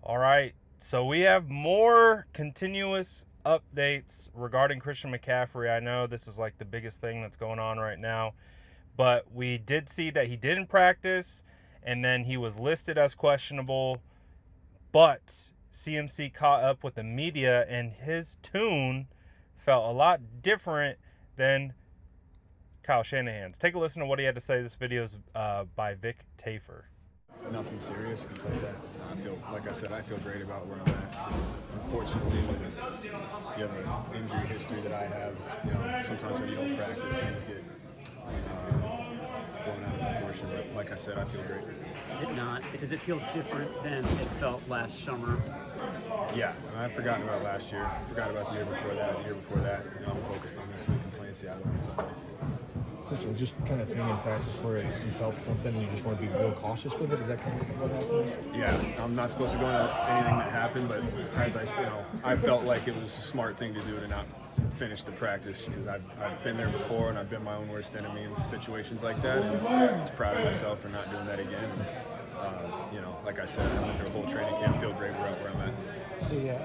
All right. So we have more continuous updates regarding Christian McCaffrey. I know this is like the biggest thing that's going on right now, but we did see that he didn't practice and then he was listed as questionable. But CMC caught up with the media and his tune felt a lot different than Kyle Shanahan's. Take a listen to what he had to say. This video is by Vic Tafer. Nothing serious. I can tell you that. Like I said, I feel great about where I'm at. Just unfortunately, when you have an injury history that I have, sometimes when you don't practice, things get blown out of proportion. But like I said, I feel great. Is it not? Does it feel different than it felt last summer? Yeah, I've forgotten about last year. I forgot about the year before that. The year before that, I'm focused on this week and playing Seattle on Sunday. Christian, just kind of thing in practice where you felt something and you just want to be real cautious with it? Is that kind of what happened? Yeah, I'm not supposed to go into anything that happened, but as I said, I felt like it was a smart thing to do to not finish the practice because I've been there before and I've been my own worst enemy in situations like that. And I'm just proud of myself for not doing that again. And, like I said, I went through a whole training camp, feel great where I'm at. The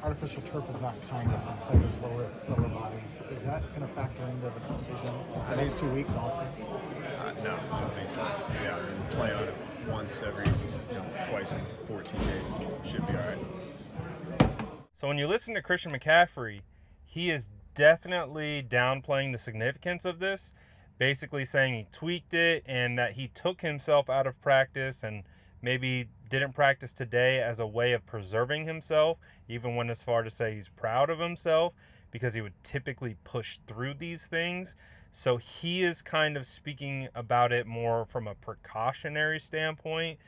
artificial turf is not kind to some players' lower bodies. Is that going to factor into the decision the next 2 weeks also? No, I don't think so. Yeah, and play on it once every, twice in 14 days should be all right. So when you listen to Christian McCaffrey, he is definitely downplaying the significance of this, basically saying he tweaked it and that he took himself out of practice and maybe didn't practice today as a way of preserving himself, even went as far to say he's proud of himself because he would typically push through these things. So he is kind of speaking about it more from a precautionary standpoint,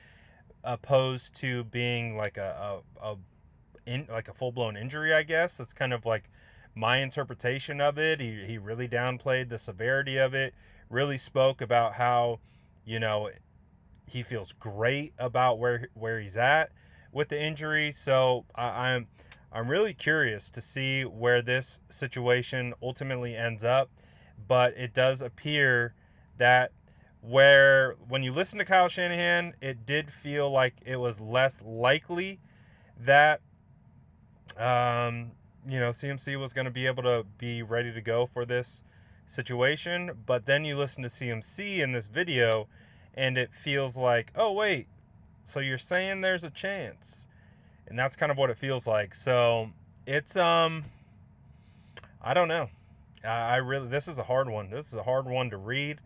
opposed to being like a full-blown injury, I guess. That's kind of like my interpretation of it. He really downplayed the severity of it, really spoke about how, he feels great about where he's at with the injury. So I'm really curious to see where this situation ultimately ends up. But it does appear that when you listen to Kyle Shanahan, it did feel like it was less likely that CMC was going to be able to be ready to go for this situation. But then you listen to CMC in this video and it feels like, oh, wait, so you're saying there's a chance. And that's kind of what it feels like. So it's, I don't know. This is a hard one. This is a hard one to read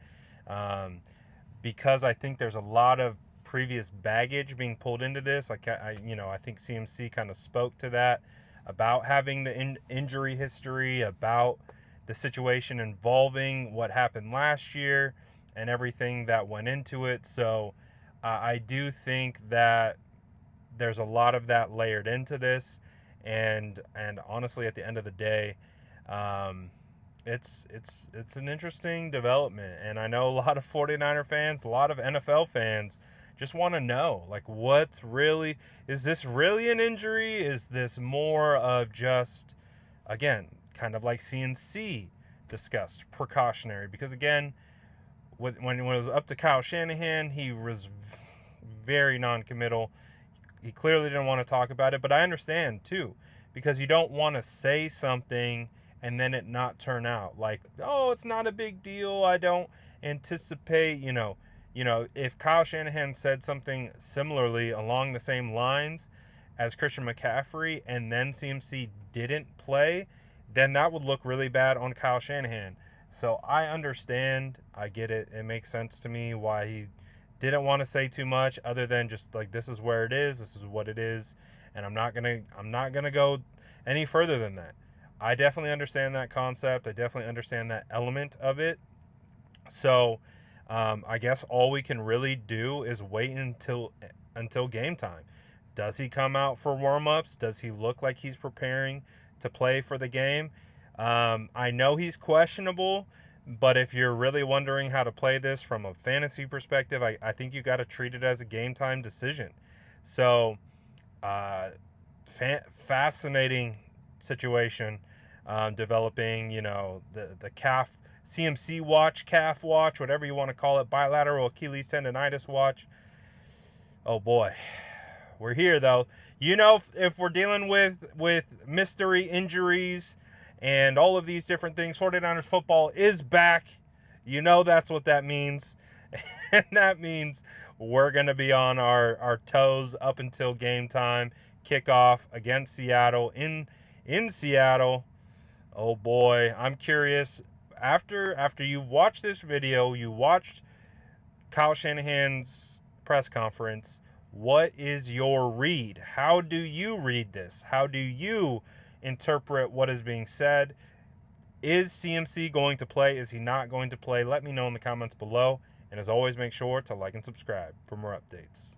because I think there's a lot of previous baggage being pulled into this. I think CMC kind of spoke to that about having the injury history, about the situation involving what happened last year and everything that went into it. So I do think that there's a lot of that layered into this, and honestly, at the end of the day, it's an interesting development. And I know a lot of 49er fans, a lot of NFL fans just want to know, like, is this really an injury? Is this more of just, again, kind of like CNC discussed, precautionary? Because again, when it was up to Kyle Shanahan, he was very non-committal. He clearly didn't want to talk about it, but I understand too, because you don't want to say something and then it not turn out like, oh, it's not a big deal. I don't anticipate, if Kyle Shanahan said something similarly along the same lines as Christian McCaffrey and then CMC didn't play, then that would look really bad on Kyle Shanahan. So I understand. I get it. It makes sense to me why he didn't want to say too much other than just like, this is where it is. This is what it is. And I'm not going to go any further than that. I definitely understand that concept. I definitely understand that element of it. So I guess all we can really do is wait until game time. Does he come out for warm-ups? Does he look like he's preparing to play for the game? I know he's questionable, but if you're really wondering how to play this from a fantasy perspective, I think you got to treat it as a game time decision. So fascinating situation developing, the calf CMC watch, calf watch, whatever you want to call it, bilateral Achilles tendonitis watch. Oh boy, we're here though. You know, if we're dealing with mystery injuries and all of these different things, 49ers football is back. You know that's what that means. And that means we're going to be on our toes up until game time, kickoff against Seattle in Seattle. Oh boy, I'm curious. After you watched this video, you watched Kyle Shanahan's press conference, what is your read? How do you read this? How do you interpret what is being said? Is CMC going to play? Is he not going to play? Let me know in the comments below. And as always, make sure to like and subscribe for more updates.